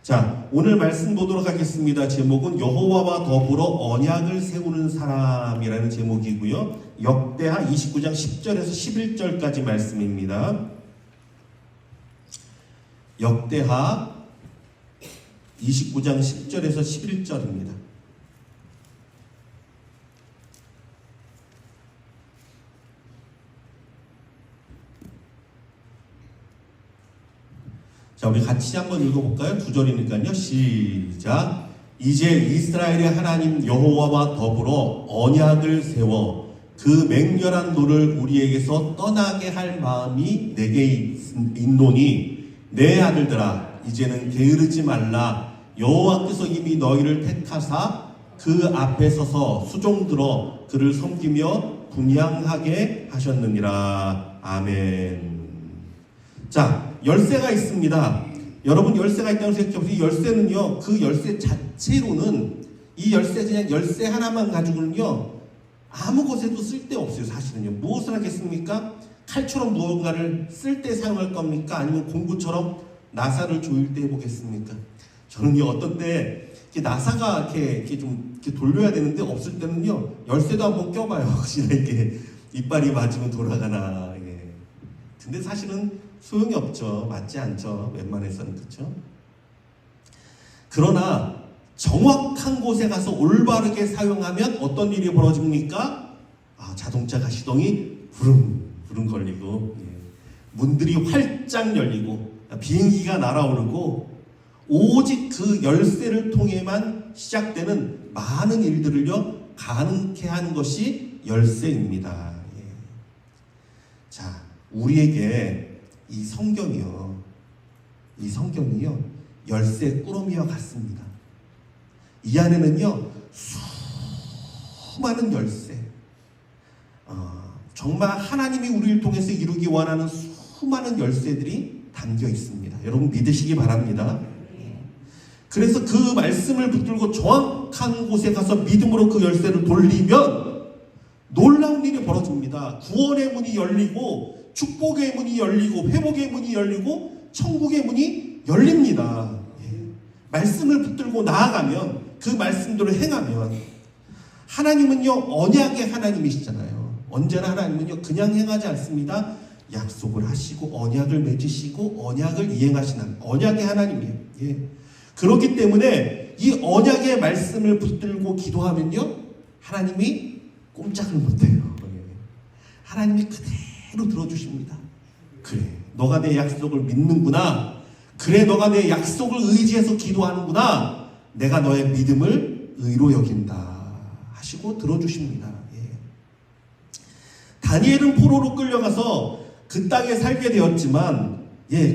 자, 오늘 말씀 보도록 하겠습니다. 제목은 여호와와 더불어 언약을 세우는 사람이라는 제목이고요. 역대하 29장 10절에서 11절까지 말씀입니다. 역대하 29장 10절에서 11절입니다. 자, 우리 같이 한번 읽어볼까요? 2절이니까요. 시작. 이제 이스라엘의 하나님 여호와와 더불어 언약을 세워 그 맹렬한 노를 우리에게서 떠나게 할 마음이 내게 있노니 내 아들들아 이제는 게으르지 말라. 여호와께서 이미 너희를 택하사 그 앞에 서서 수종들어 그를 섬기며 분향하게 하셨느니라. 아멘. 자, 열쇠가 있습니다. 여러분, 열쇠가 있다고 생각해보세요. 열쇠는요, 그 열쇠 자체로는 이 열쇠 그냥 열쇠 하나만 가지고는요 아무 곳에도 쓸데없어요. 사실은요. 무엇을 하겠습니까? 칼처럼 무언가를 쓸 때 사용할 겁니까? 아니면 공구처럼 나사를 조일 때 해보겠습니까? 저는요, 어떤 때 나사가 이렇게 좀 이렇게 돌려야 되는데 없을 때는요 열쇠도 한번 껴봐요. 혹시나 이렇게 이빨이 맞으면 돌아가나. 예. 근데 사실은 소용이 없죠. 맞지 않죠. 웬만해서는. 그렇죠? 그러나 정확한 곳에 가서 올바르게 사용하면 어떤 일이 벌어집니까? 자동차가 시동이 부릉 걸리고, 예. 문들이 활짝 열리고, 비행기가 날아오르고, 오직 그 열쇠를 통해만 시작되는 많은 일들을요 가능케 한 것이 열쇠입니다. 예. 자, 우리에게 이 성경이요 열쇠 꾸러미와 같습니다. 이 안에는요 수많은 열쇠, 정말 하나님이 우리를 통해서 이루기 원하는 수많은 열쇠들이 담겨 있습니다. 여러분 믿으시기 바랍니다. 그래서 그 말씀을 붙들고 정확한 곳에 가서 믿음으로 그 열쇠를 돌리면 놀라운 일이 벌어집니다. 구원의 문이 열리고 축복의 문이 열리고 회복의 문이 열리고 천국의 문이 열립니다. 예. 말씀을 붙들고 나아가면 그 말씀대로 행하면 하나님은요 언약의 하나님이시잖아요. 언제나 하나님은요 그냥 행하지 않습니다. 약속을 하시고 언약을 맺으시고 언약을 이행하시는 언약의 하나님이에요. 예. 그렇기 때문에 이 언약의 말씀을 붙들고 기도하면요 하나님이 꼼짝을 못해요. 예. 하나님이 그대로 들어주십니다. 그래, 너가 내 약속을 믿는구나. 그래, 너가 내 약속을 의지해서 기도하는구나. 내가 너의 믿음을 의로 여긴다 하시고 들어주십니다. 예. 다니엘은 포로로 끌려가서 그 땅에 살게 되었지만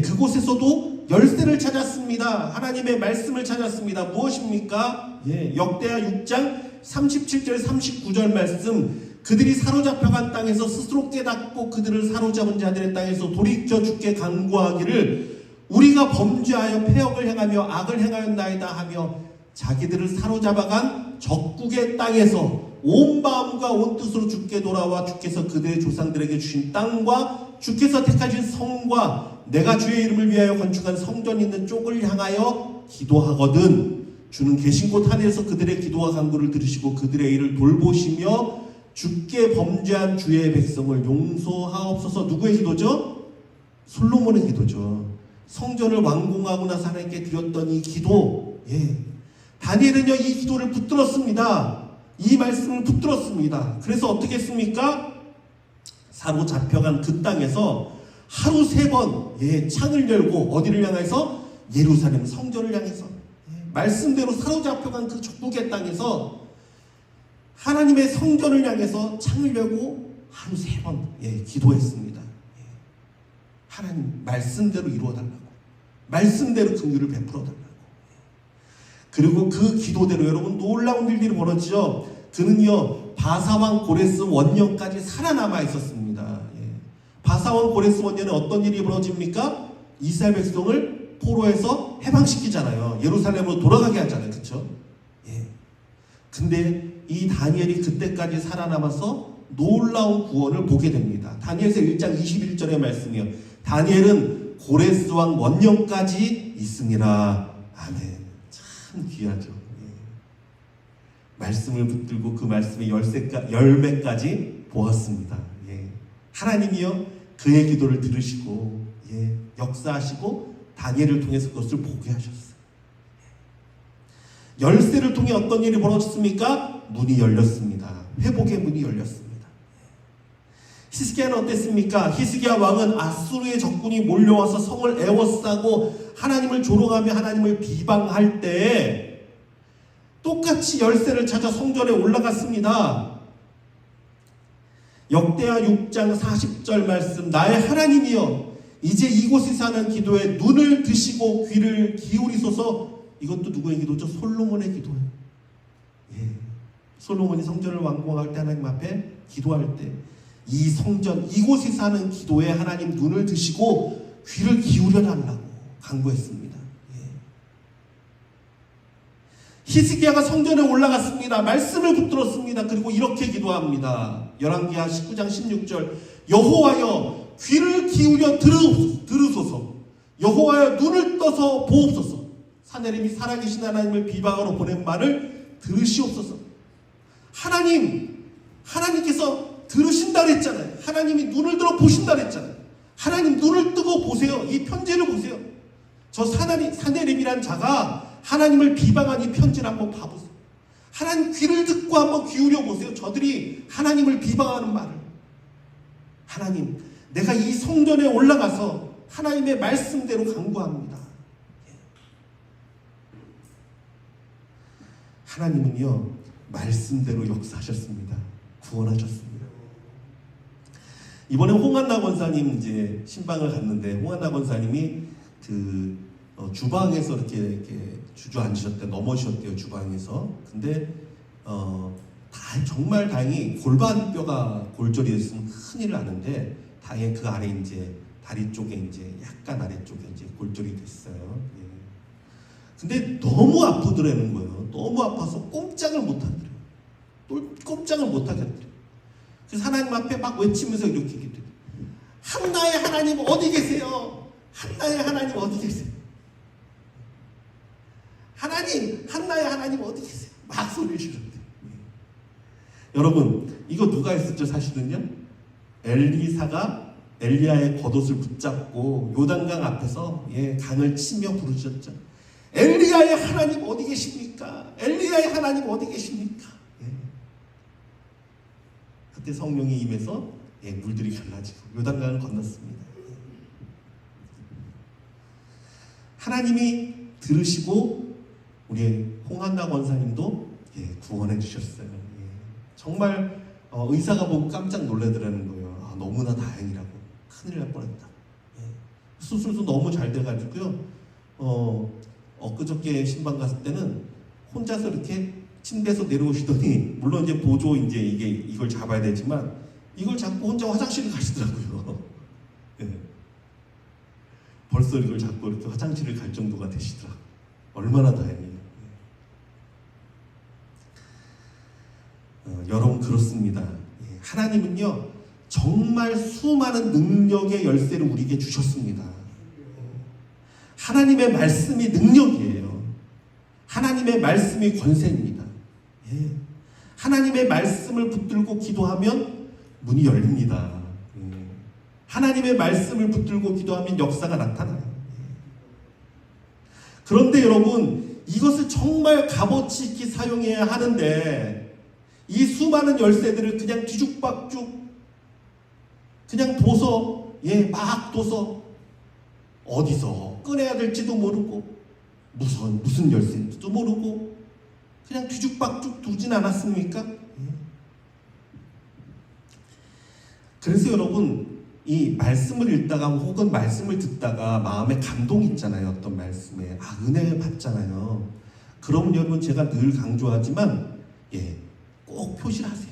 그곳에서도 열쇠를 찾았습니다. 하나님의 말씀을 찾았습니다. 무엇입니까? 역대하 6장 37절 39절 말씀. 그들이 사로잡혀간 땅에서 스스로 깨닫고 그들을 사로잡은 자들의 땅에서 돌이켜 주께 간구하기를 우리가 범죄하여 패역을 행하며 악을 행하였나이다 하며 자기들을 사로잡아간 적국의 땅에서 온 마음과 온 뜻으로 주께 돌아와 주께서 그들의 조상들에게 주신 땅과 주께서 택하신 성과 내가 주의 이름을 위하여 건축한 성전이 있는 쪽을 향하여 기도하거든 주는 계신 곳 하늘에서 그들의 기도와 간구를 들으시고 그들의 일을 돌보시며 주께 범죄한 주의 백성을 용서하옵소서. 누구의 기도죠? 솔로몬의 기도죠. 성전을 완공하고 나서 하나님께 드렸던 이 기도. 다니엘은요 이 기도를 붙들었습니다. 이 말씀을 붙들었습니다. 그래서 어떻게 했습니까? 사로잡혀간 그 땅에서 하루 3번 창을 열고 어디를 향해서? 예루살렘 성전을 향해서 말씀대로 사로잡혀간 그 적국의 땅에서 하나님의 성전을 향해서 창을 열고 하루 3번 기도했습니다. 하나님 말씀대로 이루어달라고, 말씀대로 긍휼을 베풀어달라고. 그리고 그 기도대로 여러분 놀라운 일들이 벌어지죠. 그는요 바사왕 고레스 원년까지 살아남아 있었습니다. 바사왕 고레스 원년에 어떤 일이 벌어집니까? 이스라엘 백성을 포로에서 해방시키잖아요. 예루살렘으로 돌아가게 하잖아요. 그렇죠? 근데 이 다니엘이 그때까지 살아남아서 놀라운 구원을 보게 됩니다. 다니엘서 1장 21절의 말씀이요. 다니엘은 고레스 왕 원년까지 있으니라. 아멘. 참 귀하죠. 예. 말씀을 붙들고 그 말씀의 열매까지 보았습니다. 예. 하나님이요 그의 기도를 들으시고 예. 역사하시고 다니엘을 통해서 그것을 보게 하셨어요. 열쇠를 통해 어떤 일이 벌어졌습니까? 문이 열렸습니다. 회복의 문이 열렸습니다. 히스기야는 어땠습니까? 히스기야 왕은 아수르의 적군이 몰려와서 성을 에워싸고 하나님을 조롱하며 하나님을 비방할 때 똑같이 열쇠를 찾아 성전에 올라갔습니다. 역대하 6장 40절 말씀, 나의 하나님이여 이제 이곳에서 하는 기도에 눈을 드시고 귀를 기울이소서. 이것도 누구의 기도죠? 솔로몬의 기도예요. 예. 솔로몬이 성전을 완공할 때 하나님 앞에 기도할 때 이 성전 이곳에서 하는 기도에 하나님 눈을 드시고 귀를 기울여 달라고 간구했습니다. 예. 히스기야가 성전에 올라갔습니다. 말씀을 붙들었습니다. 그리고 이렇게 기도합니다. 열왕기하 19장 16절 여호와여 귀를 기울여 들으소서. 여호와여 눈을 떠서 보옵소서. 사내림이 살아계신 하나님을 비방하러 보낸 말을 들으시옵소서. 하나님께서 들으신다 그랬잖아요. 하나님이 눈을 들어 보신다 그랬잖아요. 하나님 눈을 뜨고 보세요. 이 편지를 보세요. 저 사내림이란 자가 하나님을 비방한 이 편지를 한번 봐보세요. 하나님 귀를 듣고 한번 기울여 보세요. 저들이 하나님을 비방하는 말을. 하나님, 내가 이 성전에 올라가서 하나님의 말씀대로 간구합니다. 하나님은요 말씀대로 역사하셨습니다. 구원하셨습니다. 이번에 홍한나 권사님 이제 신방을 갔는데 홍한나 권사님이 주방에서 이렇게 주저앉으셨대, 넘어지셨대요 주방에서. 근데 정말 다행히 골반뼈가 골절이 됐으면 큰일 나는데 다행히 그 아래 이제 다리 쪽에 이제 약간 아래쪽에 이제 골절이 됐어요. 예. 근데 너무 아프더라는 거예요. 너무 아파서 꼼짝을 못 하더래요. 꼼짝을 못 하겠더래요. 그래서 하나님 앞에 막 외치면서 이렇게 얘기해요. 한나의 하나님 어디 계세요? 한나의 하나님 어디 계세요? 하나님, 한나의 하나님 어디 계세요? 막 소리를 지르는데. 여러분, 이거 누가 했었죠? 사실은요. 엘리사가 엘리야의 겉옷을 붙잡고 요단강 앞에서 강을 치며 부르셨죠. 엘리야의 하나님 어디 계십니까? 엘리야의 하나님 어디 계십니까? 그때 성령이 임해서 물들이 갈라지고 요단강을 건넜습니다. 하나님이 들으시고 우리 홍한나 권사님도 구원해 주셨어요. 정말 의사가 보고 깜짝 놀라더라는 거예요. 너무나 다행이라고. 큰일 날 뻔했다. 수술도 너무 잘 돼가지고요. 엊그저께 신방 갔을 때는 혼자서 이렇게 침대에서 내려오시더니, 물론 이제 보조 이걸 잡아야 되지만 이걸 잡고 혼자 화장실을 가시더라고요. 벌써 이걸 잡고 이렇게 화장실을 갈 정도가 되시더라고요. 얼마나 다행이에요. 여러분 그렇습니다. 하나님은요 정말 수많은 능력의 열쇠를 우리에게 주셨습니다. 하나님의 말씀이 능력이에요. 하나님의 말씀이 권세입니다. 하나님의 말씀을 붙들고 기도하면 문이 열립니다. 하나님의 말씀을 붙들고 기도하면 역사가 나타나요. 그런데 여러분, 이것을 정말 값어치 있게 사용해야 하는데 이 수많은 열쇠들을 그냥 뒤죽박죽 그냥 막 둬서 어디서 꺼내야 될지도 모르고 무슨 열쇠인지도 모르고 그냥 뒤죽박죽 두진 않았습니까? 그래서 여러분, 이 말씀을 읽다가 혹은 말씀을 듣다가 마음에 감동이 있잖아요. 어떤 말씀에 은혜 받잖아요. 그러면 여러분, 제가 늘 강조하지만 꼭 표시를 하세요.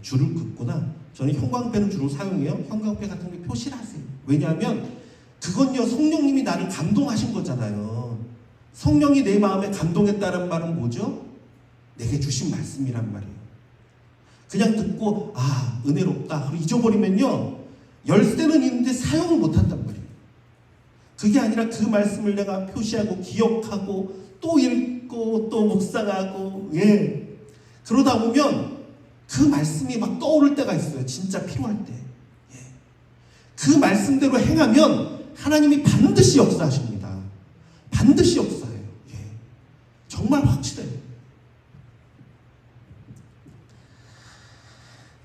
줄을 긋거나, 저는 형광펜을 주로 사용해요. 형광펜 같은 거 표시를 하세요. 왜냐하면 그건요 성령님이 나를 감동하신 거잖아요. 성령이 내 마음에 감동했다는 말은 뭐죠? 내게 주신 말씀이란 말이에요. 그냥 듣고 은혜롭다 하고 잊어버리면요 열쇠는 있는데 사용을 못한단 말이에요. 그게 아니라 그 말씀을 내가 표시하고 기억하고 또 읽고 또 묵상하고 그러다 보면 그 말씀이 막 떠오를 때가 있어요. 진짜 필요할 때. 그 말씀대로 행하면 하나님이 반드시 역사하십니다. 반드시 역사해요. 정말 확실해요.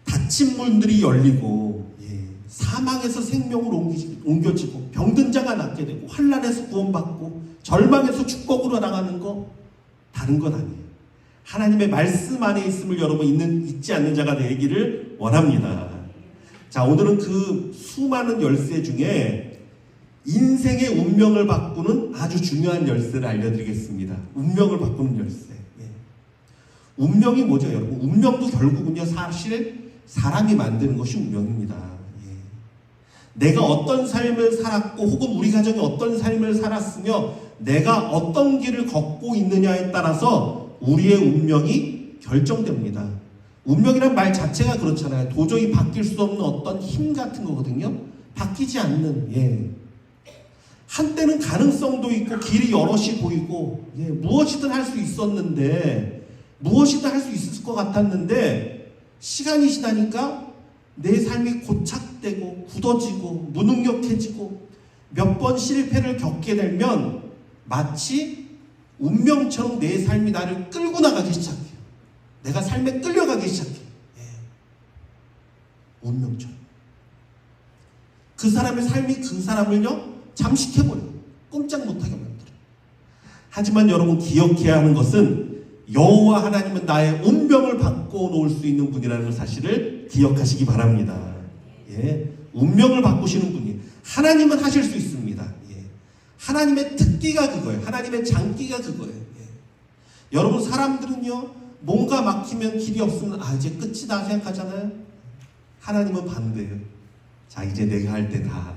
닫힌 문들이 열리고 사망에서 생명으로 옮겨지고 병든 자가 낫게 되고 환난에서 구원받고 절망에서 축복으로 나가는 거 다른 건 아니에요. 하나님의 말씀 안에 있음을 여러분 잊지 않는 자가 되기를 원합니다. 자, 오늘은 그 수많은 열쇠 중에 인생의 운명을 바꾸는 아주 중요한 열쇠를 알려드리겠습니다. 운명을 바꾸는 열쇠. 운명이 뭐죠, 여러분? 운명도 결국은요, 사실 사람이 만드는 것이 운명입니다. 내가 어떤 삶을 살았고 혹은 우리 가정이 어떤 삶을 살았으며 내가 어떤 길을 걷고 있느냐에 따라서 우리의 운명이 결정됩니다. 운명이란 말 자체가 그렇잖아요. 도저히 바뀔 수 없는 어떤 힘 같은 거거든요. 바뀌지 않는 한때는 가능성도 있고 길이 여럿이 보이고 무엇이든 할 수 있었는데 무엇이든 할 수 있을 것 같았는데 시간이 지나니까 내 삶이 고착되고 굳어지고 무능력해지고 몇 번 실패를 겪게 되면 마치 운명처럼 내 삶이 나를 끌고 나가기 시작해요. 내가 삶에 끌려가기 시작해요. 운명처럼. 그 사람의 삶이 그 사람을요 잠식해버려요. 꼼짝 못하게 만들어요. 하지만 여러분 기억해야 하는 것은 여호와 하나님은 나의 운명을 바꿔놓을 수 있는 분이라는 사실을 기억하시기 바랍니다. 운명을 바꾸시는 분이 하나님은 하실 수 있습니다. 하나님의 특기가 그거예요. 하나님의 장기가 그거예요. 여러분 사람들은요 뭔가 막히면 길이 없으면 이제 끝이다 생각하잖아요. 하나님은 반대예요. 자 이제 내가 할 때다.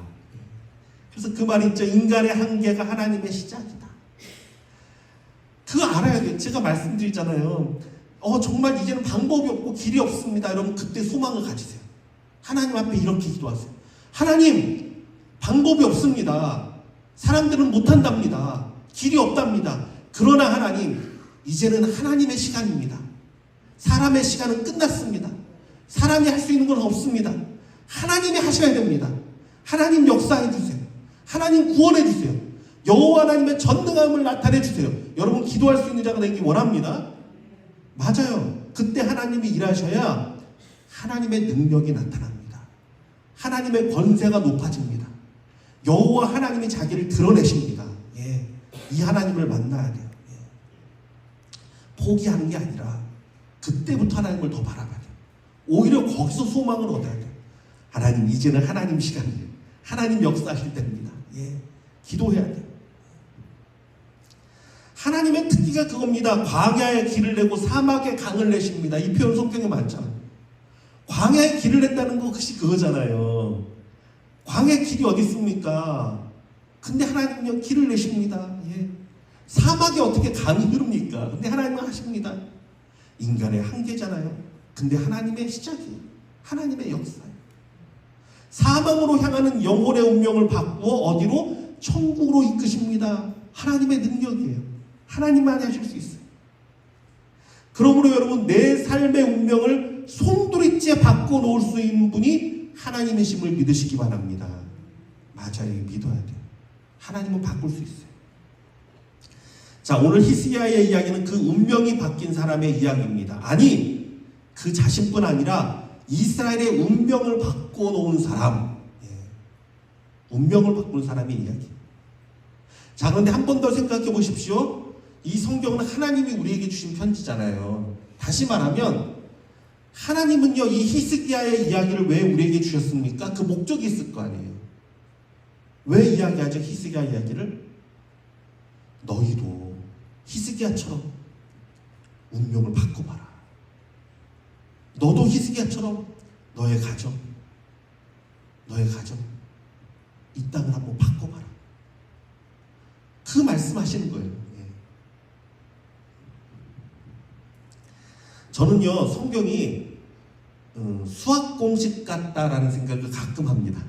그래서 그 말이 있죠. 인간의 한계가 하나님의 시작이다. 그거 알아야 돼요. 제가 말씀드리잖아요. 정말 이제는 방법이 없고 길이 없습니다. 여러분 그때 소망을 가지세요. 하나님 앞에 이렇게 기도하세요. 하나님 방법이 없습니다. 사람들은 못한답니다. 길이 없답니다. 그러나 하나님 이제는 하나님의 시간입니다. 사람의 시간은 끝났습니다. 사람이 할 수 있는 건 없습니다. 하나님이 하셔야 됩니다. 하나님 역사해 주세요. 하나님 구원해 주세요. 여호와 하나님의 전능함을 나타내 주세요. 여러분 기도할 수 있는 자가 되기 원합니다. 맞아요. 그때 하나님이 일하셔야 하나님의 능력이 나타납니다. 하나님의 권세가 높아집니다. 여호와 하나님이 자기를 드러내십니다. 이 하나님을 만나야 돼요. 포기하는 게 아니라 그때부터 하나님을 더 바라봐야 돼요. 오히려 거기서 소망을 얻어야 돼요. 하나님 이제는 하나님 시간이에요. 하나님 역사하실 때입니다. 기도해야 돼요. 하나님의 특기가 그겁니다. 광야에 길을 내고 사막에 강을 내십니다. 이 표현 성경에 많잖아요. 광야에 길을 냈다는 것이 그거잖아요. 광야에 길이 어디 있습니까? 근데 하나님은요 길을 내십니다. 사막에 어떻게 강이 흐릅니까? 근데 하나님은 하십니다. 인간의 한계잖아요. 근데 하나님의 시작이에요. 하나님의 역사예요. 사망으로 향하는 영혼의 운명을 바꾸어 어디로? 천국으로 이끄십니다. 하나님의 능력이에요. 하나님만이 하실 수 있어요. 그러므로 여러분 내 삶의 운명을 송두리째 바꿔놓을 수 있는 분이 하나님이심을 믿으시기 바랍니다. 맞아요. 믿어야 돼요. 하나님은 바꿀 수 있어요. 자, 오늘 히스기야의 이야기는 그 운명이 바뀐 사람의 이야기입니다. 아니, 그 자신뿐 아니라 이스라엘의 운명을 바꿔놓은 사람, 운명을 바꾸는 사람의 이야기. 자, 그런데 한 번 더 생각해 보십시오. 이 성경은 하나님이 우리에게 주신 편지잖아요. 다시 말하면 하나님은요 이 히스기야의 이야기를 왜 우리에게 주셨습니까? 그 목적이 있을 거 아니에요. 왜 이야기하죠? 히스기야 이야기를? 너희도 히스기야처럼 운명을 바꿔봐라. 너도 히스기야처럼 너의 가정, 이 땅을 한번 바꿔봐라. 그 말씀하시는 거예요. 저는요 성경이 수학 공식 같다라는 생각을 가끔 합니다.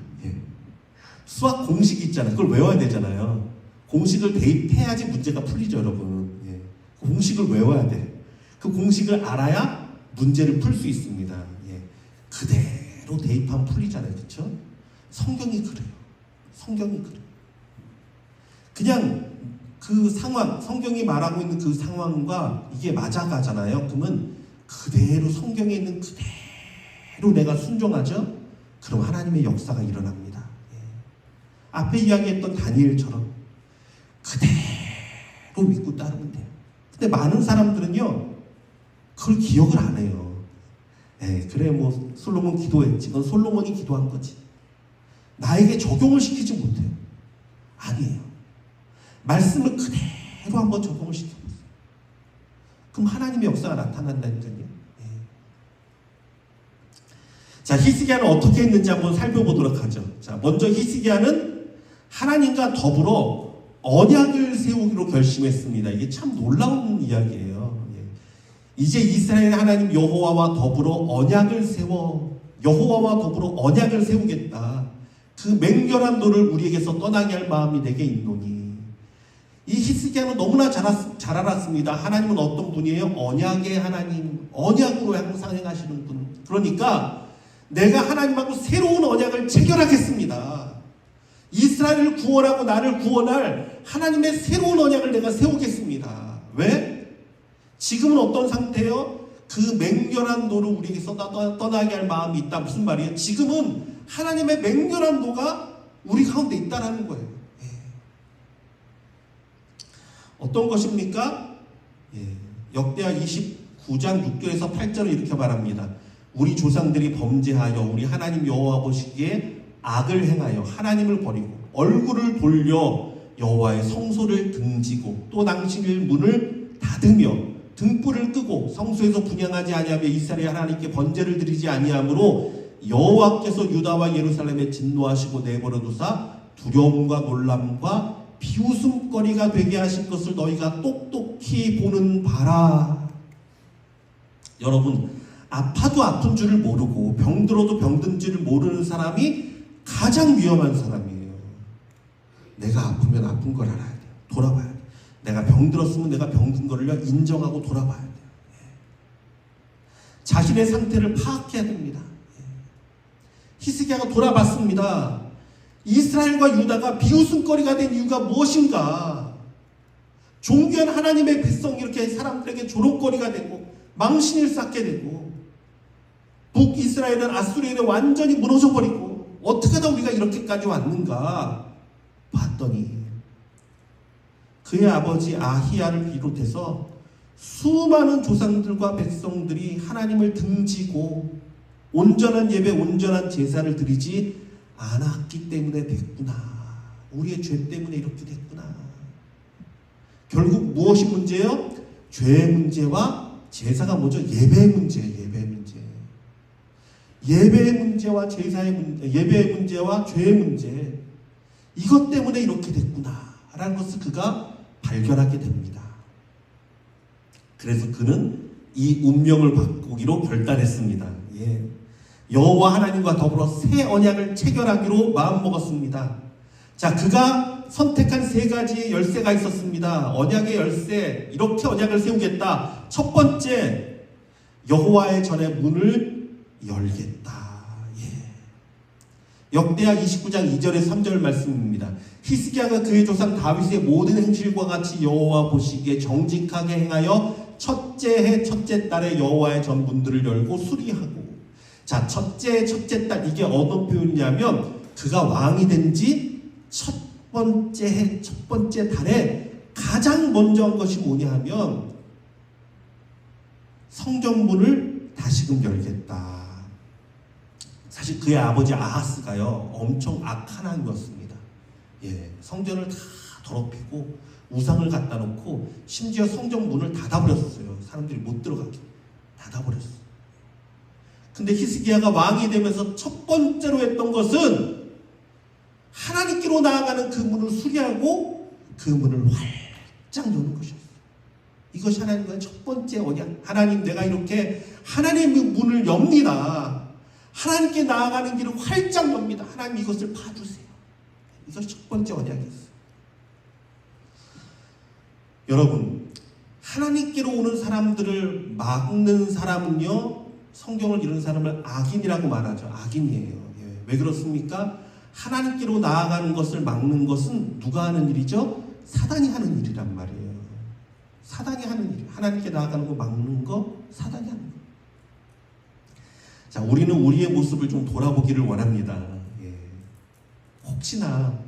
수학 공식이 있잖아요. 그걸 외워야 되잖아요. 공식을 대입해야지 문제가 풀리죠, 여러분. 예. 공식을 외워야 돼. 그 공식을 알아야 문제를 풀 수 있습니다. 예. 그대로 대입하면 풀리잖아요. 그렇죠? 성경이 그래요. 성경이 그래요. 그냥 그 상황, 성경이 말하고 있는 그 상황과 이게 맞아가잖아요. 그러면 그대로 성경에 있는 그대로 내가 순종하죠? 그럼 하나님의 역사가 일어납니다. 예. 앞에 이야기했던 다니엘처럼 그대로 믿고 따르면 돼요. 근데 많은 사람들은요, 그걸 기억을 안 해요. 예, 그래, 뭐, 솔로몬 기도했지. 그건 솔로몬이 기도한 거지. 나에게 적용을 시키지 못해요. 아니에요. 말씀을 그대로 한번 적용을 시켜보세요. 그럼 하나님의 역사가 나타난다니까요. 예. 자, 히스기야는 어떻게 했는지 한번 살펴보도록 하죠. 자, 먼저 히스기야는 하나님과 더불어 언약을 세우기로 결심했습니다. 이게 참 놀라운 이야기예요. 예. 이제 이스라엘 하나님 여호와와 더불어 언약을 세우겠다. 그 맹렬한 노를 우리에게서 떠나게 할 마음이 내게 있노니. 이 히스기야는 너무나 잘 알았습니다. 하나님은 어떤 분이에요? 언약의 하나님, 언약으로 항상 행하시는 분. 그러니까 내가 하나님하고 새로운 언약을 체결하겠습니다. 이스라엘을 구원하고 나를 구원할 하나님의 새로운 언약을 내가 세우겠습니다. 왜? 지금은 어떤 상태예요? 그 맹렬한 노를 우리에게서 떠나게 할 마음이 있다. 무슨 말이에요? 지금은 하나님의 맹렬한 노가 우리 가운데 있다라는 거예요. 예. 어떤 것입니까? 예. 역대하 29장 6절에서 8절을 이렇게 말합니다. 우리 조상들이 범죄하여 우리 하나님 여호와 보시기에 악을 행하여 하나님을 버리고 얼굴을 돌려 여호와의 성소를 등지고 또 당신의 문을 닫으며 등불을 끄고 성소에서 분향하지 아니하며 이스라엘 하나님께 번제를 드리지 아니하므로 여호와께서 유다와 예루살렘에 진노하시고 내버려 두사 두려움과 놀람과 비웃음거리가 되게 하실 것을 너희가 똑똑히 보는 바라. 여러분, 아파도 아픈 줄을 모르고 병들어도 병든 줄을 모르는 사람이 가장 위험한 사람이에요. 내가 아프면 아픈 걸 알아야 돼요. 돌아봐야 돼요. 내가 병들었으면 내가 병든 거를 인정하고 돌아봐야 돼요. 예. 자신의 상태를 파악해야 됩니다. 예. 히스기야가 돌아봤습니다. 이스라엘과 유다가 비웃음거리가 된 이유가 무엇인가? 존귀한 하나님의 백성이 이렇게 사람들에게 조롱거리가 되고 망신을 쌓게 되고 북이스라엘은 아수르에 완전히 무너져버리고 어떻게 하다 우리가 이렇게까지 왔는가 봤더니 그의 아버지 아히야를 비롯해서 수많은 조상들과 백성들이 하나님을 등지고 온전한 예배, 온전한 제사를 드리지 않았기 때문에 됐구나. 우리의 죄 때문에 이렇게 됐구나. 결국 무엇이 문제예요? 죄의 문제와 제사가 뭐죠? 예배의 문제예요. 예배의 문제. 예배의 문제와 제사의 문제, 예배의 문제와 죄의 문제. 이것 때문에 이렇게 됐구나 라는 것을 그가 발견하게 됩니다. 그래서 그는 이 운명을 바꾸기로 결단했습니다. 예. 여호와 하나님과 더불어 새 언약을 체결하기로 마음먹었습니다. 자, 그가 선택한 세 가지의 열쇠가 있었습니다. 언약의 열쇠, 이렇게 언약을 세우겠다. 첫 번째, 여호와의 전의 문을 열겠다. 예. 역대하 29장 2절에 3절 말씀입니다. 히스기야가 그의 조상 다윗의 모든 행실과 같이 여호와 보시기에 정직하게 행하여 첫째 해 첫째 달에 여호와의 전 문들을 열고 수리하고. 자, 첫째 해 첫째 달, 이게 어떤 표현이냐면 그가 왕이 된 지 첫 번째 해 첫 번째 달에 가장 먼저 한 것이 뭐냐 하면 성전문을 다시금 열겠다. 사실 그의 아버지 아하스가요 엄청 악한 왕이었습니다. 예, 성전을 다 더럽히고 우상을 갖다 놓고 심지어 성전 문을 닫아버렸어요. 사람들이 못 들어가게 닫아버렸어요. 근데 히스기야가 왕이 되면서 첫 번째로 했던 것은 하나님께로 나아가는 그 문을 수리하고 그 문을 활짝 여는 것이었어요. 이것이 하나님과의 첫 번째 언약. 하나님, 내가 이렇게 하나님의 문을 엽니다. 하나님께 나아가는 길을 활짝 엽니다. 하나님, 이것을 봐주세요. 이것이 첫 번째 언약이었어요. 여러분, 하나님께로 오는 사람들을 막는 사람은요, 성경을 이룬 사람을 악인이라고 말하죠. 악인이에요. 예. 왜 그렇습니까? 하나님께로 나아가는 것을 막는 것은 누가 하는 일이죠? 사단이 하는 일이란 말이에요. 사단이 하는 일. 하나님께 나아가는 거 막는 거 사단이 하는 거. 자, 우리는 우리의 모습을 좀 돌아보기를 원합니다. 예. 혹시나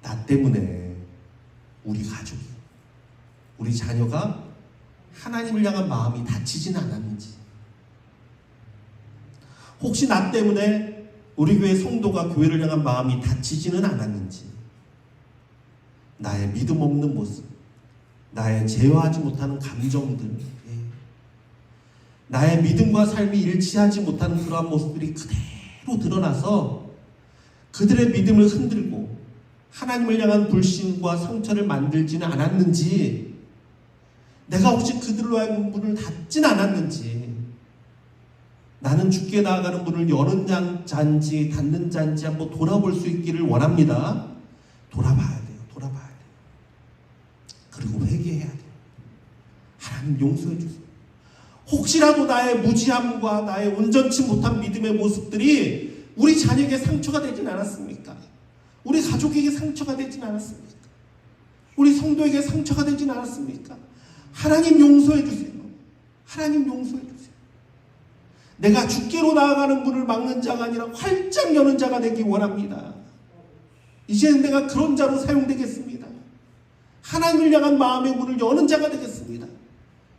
나 때문에 우리 가족이, 우리 자녀가 하나님을 향한 마음이 다치진 않았는지, 혹시 나 때문에 우리 교회 성도가 교회를 향한 마음이 다치지는 않았는지, 나의 믿음 없는 모습, 나의 제어하지 못하는 감정들, 나의 믿음과 삶이 일치하지 못하는 그러한 모습들이 그대로 드러나서 그들의 믿음을 흔들고 하나님을 향한 불신과 상처를 만들지는 않았는지, 내가 혹시 그들로 하여금 문을 닫진 않았는지, 나는 주께 나아가는 문을 여는 잔지 닫는 잔지 한번 돌아볼 수 있기를 원합니다. 돌아봐야 돼요. 돌아봐야 돼요. 그리고 회개해야 돼요. 하나님 용서해 주세요. 혹시라도 나의 무지함과 나의 온전치 못한 믿음의 모습들이 우리 자녀에게 상처가 되진 않았습니까? 우리 가족에게 상처가 되진 않았습니까? 우리 성도에게 상처가 되진 않았습니까? 하나님 용서해 주세요. 하나님 용서해 주세요. 내가 주께로 나아가는 문을 막는 자가 아니라 활짝 여는 자가 되기 원합니다. 이제는 내가 그런 자로 사용되겠습니다. 하나님을 향한 마음의 문을 여는 자가 되겠습니다.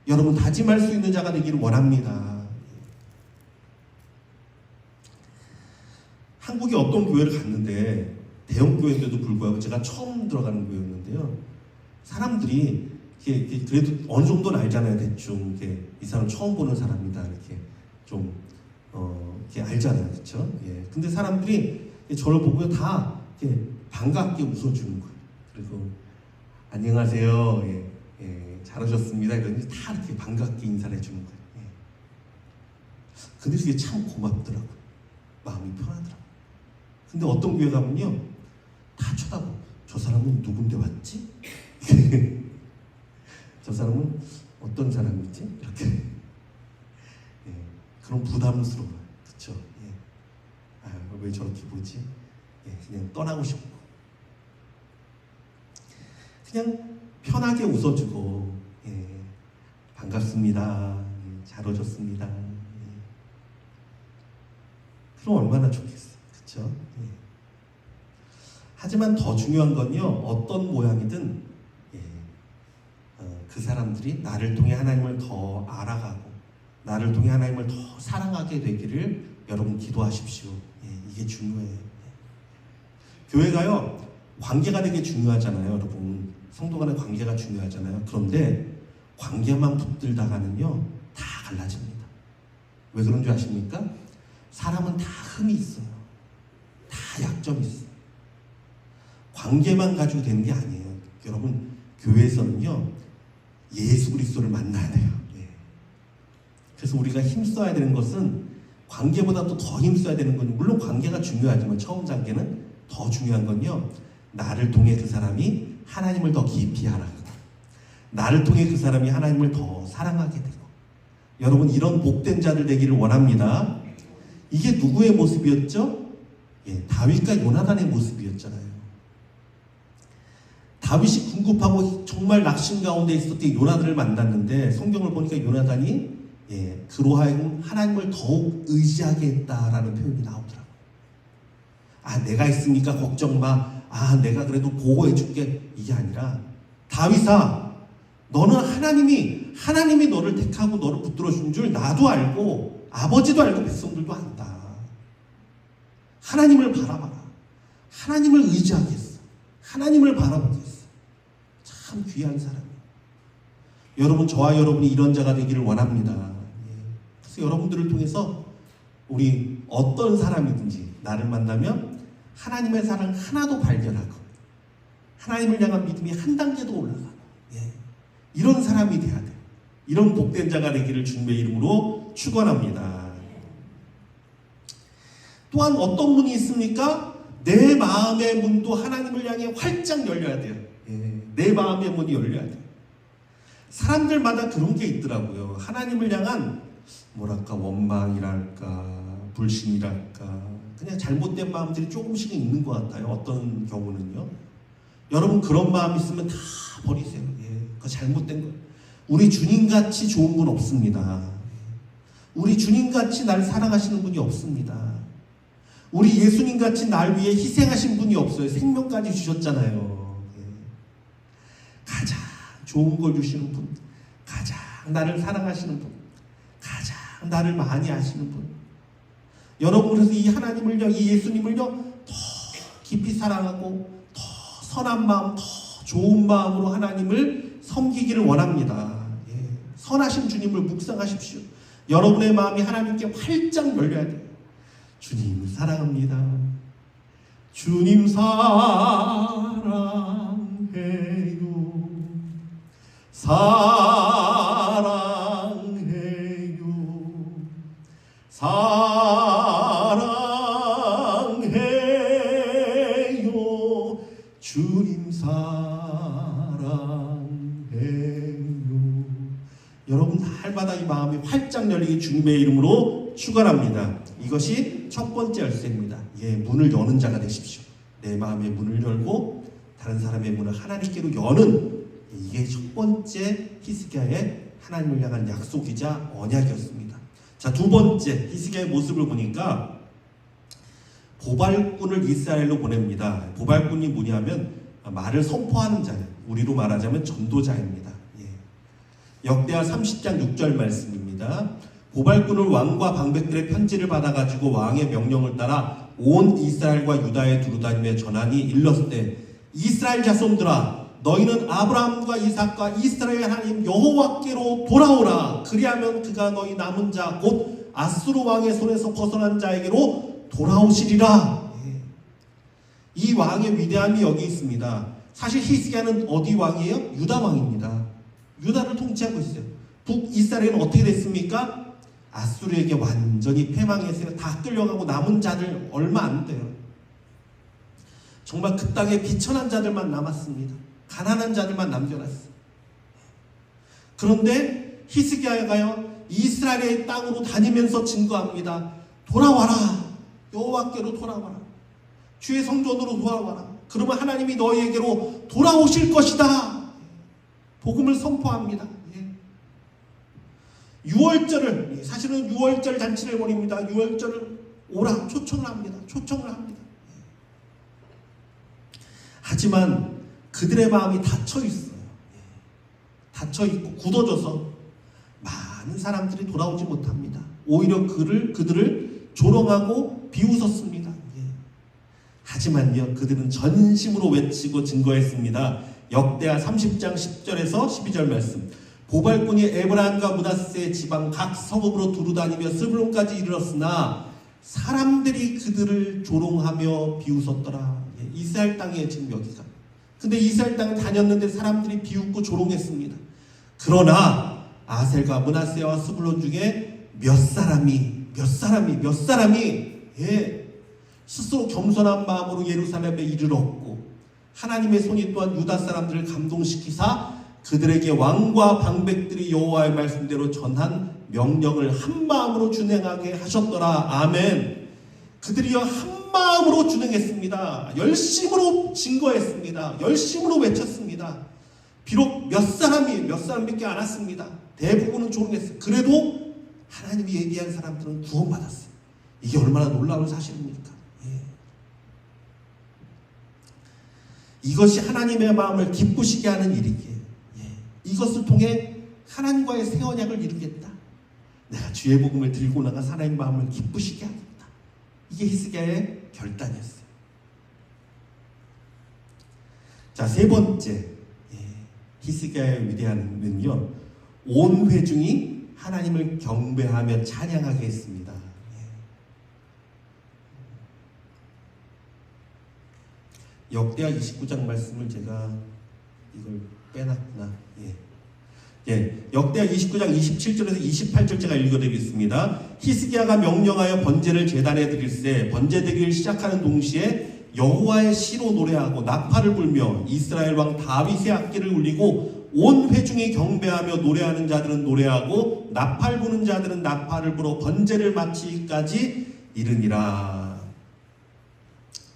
여러분, 다짐할 수 있는 자가 되기를 원합니다. 한국에 어떤 교회를 갔는데, 대형 교회인데도 불구하고 제가 처음 들어가는 교회였는데요, 사람들이 이렇게 그래도 어느 정도는 알잖아요. 대충 이렇게 이 사람 처음 보는 사람이다 이렇게 좀 이렇게 알잖아요, 그렇죠? 예. 근데 사람들이 저를 보고 다 이렇게 반갑게 웃어주는 거예요. 그리고 안녕하세요, 예, 예, 잘 오셨습니다 이러니 다 이렇게 반갑게 인사를 해주는 거예요. 예. 근데 그게 참 고맙더라고요. 마음이 편하더라고요. 근데 어떤 교회 가면요, 다 쳐다보고 저 사람은 누군데 왔지? 저 사람은 어떤 사람이지? 이렇게. 예, 그런 부담스러워요. 그쵸? 예. 아, 왜 저렇게 보지? 예, 그냥 떠나고 싶고. 그냥 편하게 웃어주고, 예, 반갑습니다. 예, 잘 오셨습니다. 예. 그럼 얼마나 좋겠어요. 그쵸? 예. 하지만 더 중요한 건요, 어떤 모양이든, 예, 그 사람들이 나를 통해 하나님을 더 알아가고, 나를 통해 하나님을 더 사랑하게 되기를 여러분 기도하십시오. 예, 이게 중요해요. 예. 교회가요, 관계가 되게 중요하잖아요, 여러분. 성도 간의 관계가 중요하잖아요. 그런데 관계만 붙들다가는요, 다 갈라집니다. 왜 그런 줄 아십니까? 사람은 다 흠이 있어요. 다 약점이 있어요. 관계만 가지고 되는 게 아니에요. 여러분, 교회에서는요, 예수 그리스도를 만나야 돼요. 예. 그래서 우리가 힘써야 되는 것은 관계보다도 더 힘써야 되는 건, 물론 관계가 중요하지만 처음 단계는 더 중요한 건요, 나를 통해 그 사람이 하나님을 더 깊이 알아가고, 나를 통해 그 사람이 하나님을 더 사랑하게 되고. 여러분, 이런 복된 자들 되기를 원합니다. 이게 누구의 모습이었죠? 예, 다윗과 요나단의 모습이었잖아요. 다윗이 궁급하고 정말 낙심 가운데 있을 때 요나단을 만났는데, 성경을 보니까 요나단이, 예, 그로 하여금 하나님을 더욱 의지하게 했다라는 표현이 나오더라고요. 아, 내가 있으니까 걱정 마. 아, 내가 그래도 보호해 줄게. 이게 아니라, 다윗아, 너는 하나님이 너를 택하고 너를 붙들어 준 줄 나도 알고 아버지도 알고 백성들도 안다. 하나님을 바라봐라. 하나님을 의지하겠어. 하나님을 바라보겠어. 참 귀한 사람이에요. 여러분, 저와 여러분이 이런 자가 되기를 원합니다. 그래서 여러분들을 통해서 우리 어떤 사람이든지 나를 만나면 하나님의 사랑 하나도 발견하고, 하나님을 향한 믿음이 한 단계도 올라가고, 예, 이런 사람이 돼야 돼요. 이런 복된 자가 되기를 주님의 이름으로 축원합니다. 또한 어떤 분이 있습니까? 내 마음의 문도 하나님을 향해 활짝 열려야 돼요. 내 마음의 문이 열려야 돼요. 사람들마다 그런 게 있더라고요. 하나님을 향한 뭐랄까 원망이랄까 불신이랄까 그냥 잘못된 마음들이 조금씩은 있는 것 같아요. 어떤 경우는요. 여러분 그런 마음 있으면 다 버리세요. 그거 잘못된 거예요. 우리 주님같이 좋은 분 없습니다. 우리 주님같이 날 사랑하시는 분이 없습니다. 우리 예수님같이 날 위해 희생하신 분이 없어요. 생명까지 주셨잖아요. 가장 좋은 걸 주시는 분, 가장 나를 사랑하시는 분, 가장 나를 많이 아시는 분. 여러분 그래서 이 하나님을요, 이 예수님을요 더 깊이 사랑하고 더 선한 마음, 더 좋은 마음으로 하나님을 섬기기를 원합니다. 선하신 주님을 묵상하십시오. 여러분의 마음이 하나님께 활짝 열려야 돼요. 주님 사랑합니다. 주님 사랑해요. 사랑해요. 사랑해요. 주님 사랑해요. 여러분 날마다 이 마음이 활짝 열리게 주님의 이름으로 축원합니다. 이것이 첫 번째 열쇠입니다. 문을 여는 자가 되십시오. 내 마음의 문을 열고 다른 사람의 문을 하나님께로 여는 이게 첫 번째 히스기야의 하나님을 향한 약속이자 언약이었습니다. 자, 두 번째 히스기야의 모습을 보니까 보발꾼을 이스라엘로 보냅니다. 보발꾼이 뭐냐면 말을 선포하는 자예요. 우리로 말하자면 전도자입니다. 역대하 30장 6절 말씀입니다. 보발꾼을 왕과 방백들의 편지를 받아가지고 왕의 명령을 따라 온 이스라엘과 유다에 두루다니며 전하니 일렀을 이스라엘 자손들아 너희는 아브라함과 이삭과 이스라엘 하나님 여호와께로 돌아오라. 그리하면 그가 너희 남은 자 곧 아수르 왕의 손에서 벗어난 자에게로 돌아오시리라. 이 왕의 위대함이 여기 있습니다. 사실 히스기야는 어디 왕이에요? 유다 왕입니다. 유다를 통치하고 있어요. 북이스라엘은 어떻게 됐습니까? 아수르에게 완전히 패망해서 다 끌려가고 남은 자들 얼마 안 돼요. 정말 그 땅에 비천한 자들만 남았습니다. 가난한 자들만 남겨놨어요. 그런데 히스기야가요 이스라엘의 땅으로 다니면서 증거합니다. 돌아와라. 여호와께로 돌아와라. 주의 성전으로 돌아와라. 그러면 하나님이 너희에게로 돌아오실 것이다. 복음을 선포합니다. 유월절을 사실은 유월절 잔치를 벌입니다. 유월절을 오라 초청을 합니다. 초청을 합니다. 하지만 그들의 마음이 닫혀 있어요. 닫혀 있고 굳어져서 많은 사람들이 돌아오지 못합니다. 오히려 그들을 조롱하고 비웃었습니다. 하지만요 그들은 전심으로 외치고 증거했습니다. 역대하 30장 10절에서 12절 말씀. 보발꾼이 에브라임과 므낫세 지방 각 성읍으로 두루다니며 스불론까지 이르렀으나 사람들이 그들을 조롱하며 비웃었더라. 이스라엘 땅에 지금 여기가. 근데 이스라엘 땅에 다녔는데 사람들이 비웃고 조롱했습니다. 그러나 아셀과 므낫세와 스불론 중에 몇 사람이 스스로 겸손한 마음으로 예루살렘에 이르렀고 하나님의 손이 또한 유다 사람들을 감동시키사 그들에게 왕과 방백들이 여호와의 말씀대로 전한 명령을 한 마음으로 준행하게 하셨더라. 아멘. 그들이요 한 마음으로 준행했습니다. 열심으로 증거했습니다. 열심으로 외쳤습니다. 비록 몇 사람밖에 안 왔습니다. 대부분은 조롱했어요. 그래도 하나님이 예비한 사람들은 구원받았어요. 이게 얼마나 놀라운 사실입니까? 이것이 하나님의 마음을 기쁘시게 하는 일이기에 이것을 통해 하나님과의 새 언약을 이루겠다. 내가 주의 복음을 들고 나가 하나님의 마음을 기쁘시게 하겠다. 이게 히스기야의 결단이었어요. 자, 세 번째 히스기야의 위대함은요 온 회중이 하나님을 경배하며 찬양하게 했습니다. 역대하 29장 말씀을 제가 이걸 빼놨구나. 역대하 29장 27절에서 28절 제가 읽어드리겠습니다. 히스기야가 명령하여 번제를 제단에 드릴세 번제되기를 시작하는 동시에 여호와의 시로 노래하고 나팔을 불며 이스라엘 왕 다윗의 악기를 울리고 온 회중이 경배하며 노래하는 자들은 노래하고 나팔 부는 자들은 나팔을 불어 번제를 마치기까지 이르니라.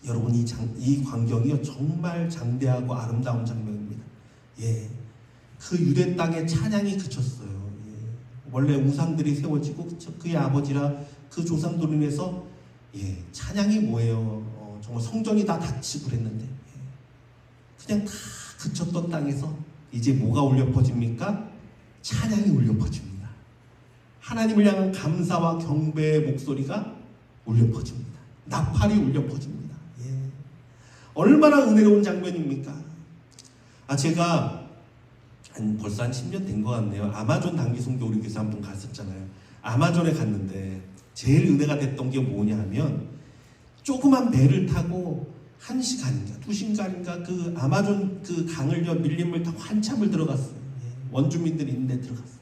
여러분, 이 광경이 정말 장대하고 아름다운 장면입니다. 예, 그 유대 땅에 찬양이 그쳤어요. 예, 원래 우상들이 세워지고 그의 아버지라 그 조상들로 인해서 찬양이 뭐예요? 정말 성전이 다 닫히고 그랬는데 그냥 다 그쳤던 땅에서 이제 뭐가 울려 퍼집니까? 찬양이 울려 퍼집니다. 하나님을 향한 감사와 경배의 목소리가 울려 퍼집니다. 나팔이 울려 퍼집니다. 얼마나 은혜로운 장면입니까? 제가 벌써 한 10년 된 것 같네요. 아마존 단기 선교 우리 교회 한번 갔었잖아요. 아마존에 갔는데 제일 은혜가 됐던 게 뭐냐 하면 조그만 배를 타고 1시간인가 2시간인가 그 아마존 그 강을 밀림을 타고 한참을 들어갔어요. 원주민들이 있는데 들어갔어요.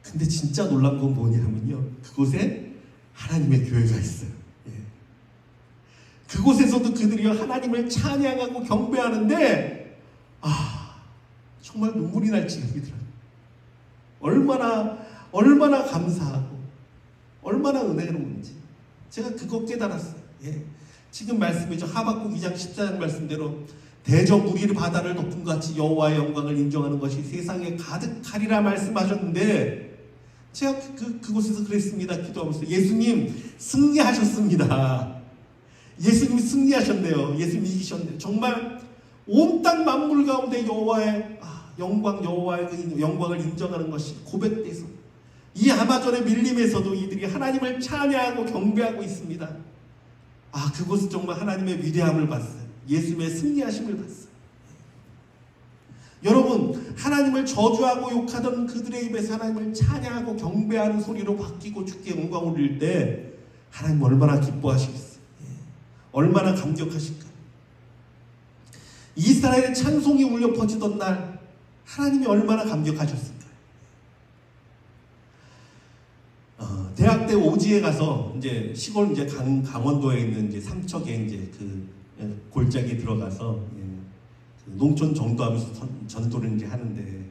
근데 진짜 놀란 건 뭐냐면요, 그곳에 하나님의 교회가 있어요. 그곳에서도 그들이 하나님을 찬양하고 경배하는데 정말 눈물이 날 지경이더라고요. 얼마나 감사하고 얼마나 은혜로운지 제가 그거 깨달았어요. 지금 말씀이죠. 하박국 2장 14절 말씀대로 대저 무리를 바다를 덮은 것 같이 여호와의 영광을 인정하는 것이 세상에 가득하리라 말씀하셨는데 제가 그곳에서 그랬습니다. 기도하면서 예수님 승리하셨습니다. 예수님이 승리하셨네요. 예수님이 이기셨네요. 정말 온 땅 만물 가운데 여호와의 여호와의 영광을 인정하는 것이 고백돼서 이 아마존의 밀림에서도 이들이 하나님을 찬양하고 경배하고 있습니다. 그곳은 정말 하나님의 위대함을 봤어요. 예수님의 승리하심을 봤어요. 여러분, 하나님을 저주하고 욕하던 그들의 입에서 하나님을 찬양하고 경배하는 소리로 바뀌고 주께 영광 올릴 때 하나님 얼마나 기뻐하시겠어요. 얼마나 감격하실까. 이스라엘의 찬송이 울려 퍼지던 날 하나님이 얼마나 감격하셨을까. 대학 때 오지에 가서 이제 시골 이제 강원도에 있는 이제 삼척에 이제 그 골짜기 들어가서 농촌 전도하면서 전도를 이제 하는데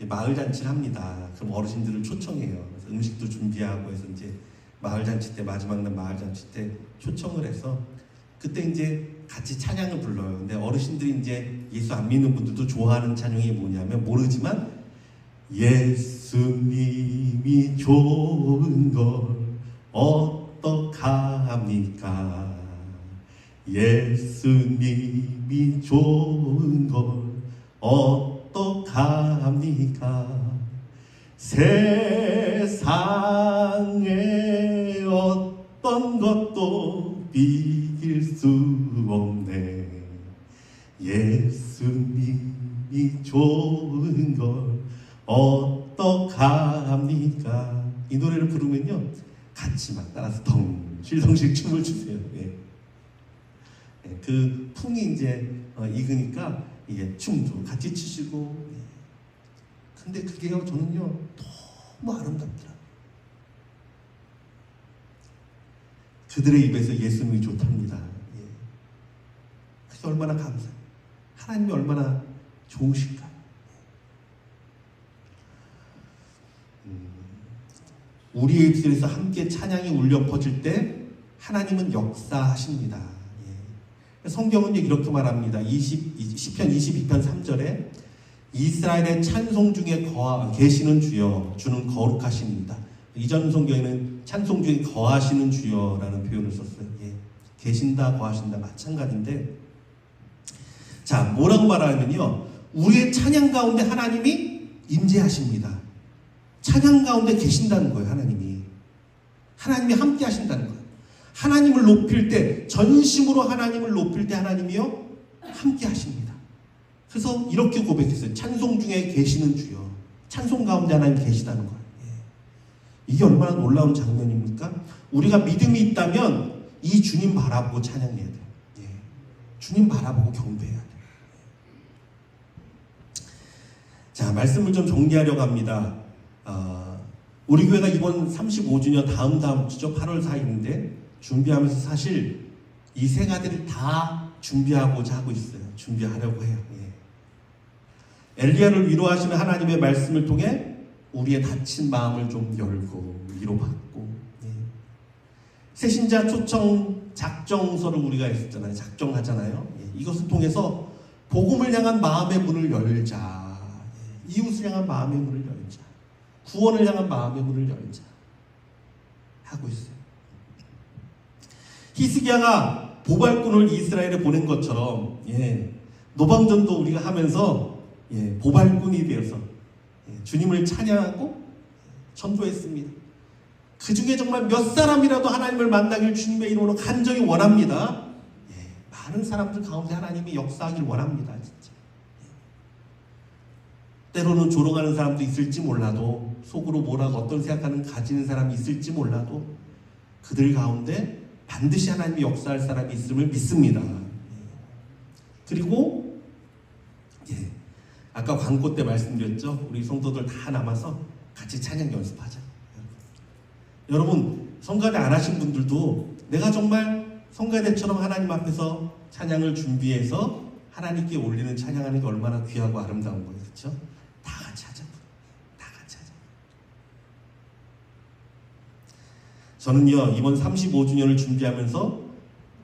마을 잔치를 합니다. 그럼 어르신들을 초청해요. 그래서 음식도 준비하고 해서 이제 마을 잔치 때 마지막 날 마을 잔치 때 초청을 해서 그때 이제 같이 찬양을 불러요. 근데 어르신들이 이제 예수 안 믿는 분들도 좋아하는 찬양이 뭐냐면 모르지만 예수님이 좋은 걸 어떡합니까? 예수님이 좋은 걸 어떡합니까? 세상에 어떤 것도 이길 수 없네. 예수님이 좋은 걸 어떡합니까? 이 노래를 부르면요 같이 막 따라서 덩실덩실 춤을 추세요. 그 풍이 이제 익으니까 이게 춤도 같이 추시고. 근데 그게요 저는요 너무 아름답더라. 그들의 입에서 예수님이 좋답니다. 그게 얼마나 감사해요. 하나님이 얼마나 좋으실까. 우리의 입술에서 함께 찬양이 울려 퍼질 때 하나님은 역사하십니다. 성경은 이렇게 말합니다. 시편 22편 3절에 이스라엘의 찬송 중에 계시는 주여 주는 거룩하십니다. 이전 성경에는 찬송 중에 거하시는 주여라는 표현을 썼어요. 계신다 거하신다 마찬가지인데, 자 뭐라고 말하냐면요 우리의 찬양 가운데 하나님이 임재하십니다. 찬양 가운데 계신다는 거예요. 하나님이 함께 하신다는 거예요. 하나님을 높일 때, 전심으로 하나님을 높일 때 하나님이요 함께 하십니다. 그래서 이렇게 고백했어요. 찬송 중에 계시는 주여, 찬송 가운데 하나님 계시다는 거예요. 이게 얼마나 놀라운 장면입니까? 우리가 믿음이 있다면 이 주님 바라보고 찬양해야 돼요. 주님 바라보고 경배해야 돼요. 자, 말씀을 좀 정리하려고 합니다. 우리 교회가 이번 35주년 다음 주죠. 8월 4일인데 준비하면서 사실 이 세 가지를 다 준비하고자 하고 있어요. 준비하려고 해요. 엘리야를 위로하시는 하나님의 말씀을 통해 우리의 다친 마음을 좀 열고 위로받고, 새신자 초청 작정서를 우리가 했었잖아요. 작정하잖아요. 이것을 통해서 복음을 향한 마음의 문을 열자, 이웃을 향한 마음의 문을 열자, 구원을 향한 마음의 문을 열자 하고 있어요. 히스기야가 보발꾼을 이스라엘에 보낸 것처럼 노방전도 우리가 하면서 보발꾼이 되어서 주님을 찬양하고 전도했습니다. 그 중에 정말 몇 사람이라도 하나님을 만나길 주님의 이름으로 간절히 원합니다. 많은 사람들 가운데 하나님이 역사하길 원합니다. 진짜. 때로는 조롱하는 사람도 있을지 몰라도, 속으로 뭐라고 어떤 생각하는 가지는 사람이 있을지 몰라도 그들 가운데 반드시 하나님이 역사할 사람이 있음을 믿습니다. 그리고 아까 광고 때 말씀드렸죠. 우리 성도들 다 남아서 같이 찬양 연습하자. 여러분, 성가대 안 하신 분들도 내가 정말 성가대처럼 하나님 앞에서 찬양을 준비해서 하나님께 올리는 찬양하는 게 얼마나 귀하고 아름다운 거예요. 그렇죠? 다 같이 하자. 다 같이 하자. 저는요, 이번 35주년을 준비하면서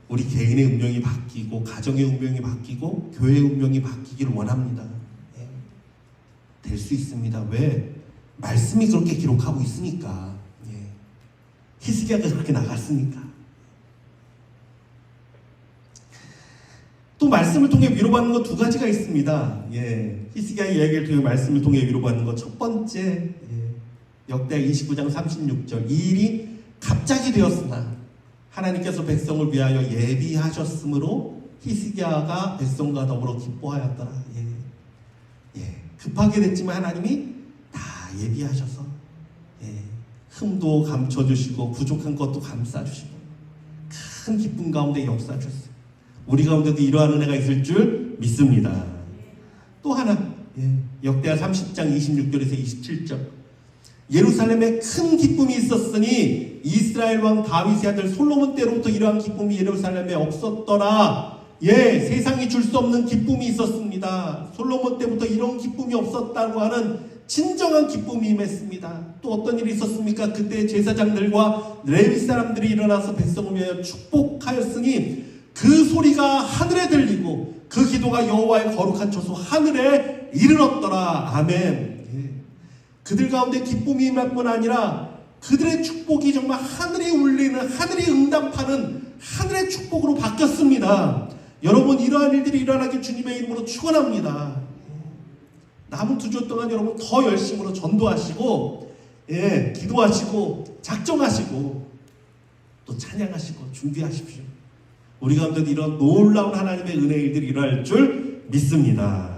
우리 개인의 운명이 바뀌고, 가정의 운명이 바뀌고, 교회의 운명이 바뀌기를 원합니다. 될 수 있습니다. 왜? 말씀이 그렇게 기록하고 있으니까. 히스기야가 그렇게 나갔으니까. 또 말씀을 통해 위로받는 것 두 가지가 있습니다. 히스기야의 이야기를 통해 말씀을 통해 위로받는 것 첫 번째, 역대하 29장 36절. 이 일이 갑자기 되었으나 하나님께서 백성을 위하여 예비하셨으므로 히스기야가 백성과 더불어 기뻐하였더라. 급하게 됐지만 하나님이 다 예비하셔서 흠도 감춰주시고 부족한 것도 감싸주시고 큰 기쁨 가운데 역사하셨어요. 우리 가운데도 이러한 은혜가 있을 줄 믿습니다. 또 하나, 역대하 30장 26절에서 27절. 예루살렘에 큰 기쁨이 있었으니 이스라엘 왕 다윗의 아들 솔로몬 때로부터 이러한 기쁨이 예루살렘에 없었더라. 세상이 줄 수 없는 기쁨이 있었습니다. 솔로몬 때부터 이런 기쁨이 없었다고 하는 진정한 기쁨이 임했습니다. 또 어떤 일이 있었습니까? 그때 제사장들과 레위 사람들이 일어나서 백성을 위하여 축복하였으니 그 소리가 하늘에 들리고 그 기도가 여호와의 거룩한 처소 하늘에 이르렀더라. 아멘. 그들 가운데 기쁨이 임할 뿐 아니라 그들의 축복이 정말 하늘이 울리는, 하늘이 응답하는 하늘의 축복으로 바뀌었습니다. 여러분, 이러한 일들이 일어나길 주님의 이름으로 축원합니다. 남은 2주 동안 여러분 더 열심으로 전도하시고, 기도하시고, 작정하시고, 또 찬양하시고, 준비하십시오. 우리 가운데 이런 놀라운 하나님의 은혜의 일들이 일어날 줄 믿습니다.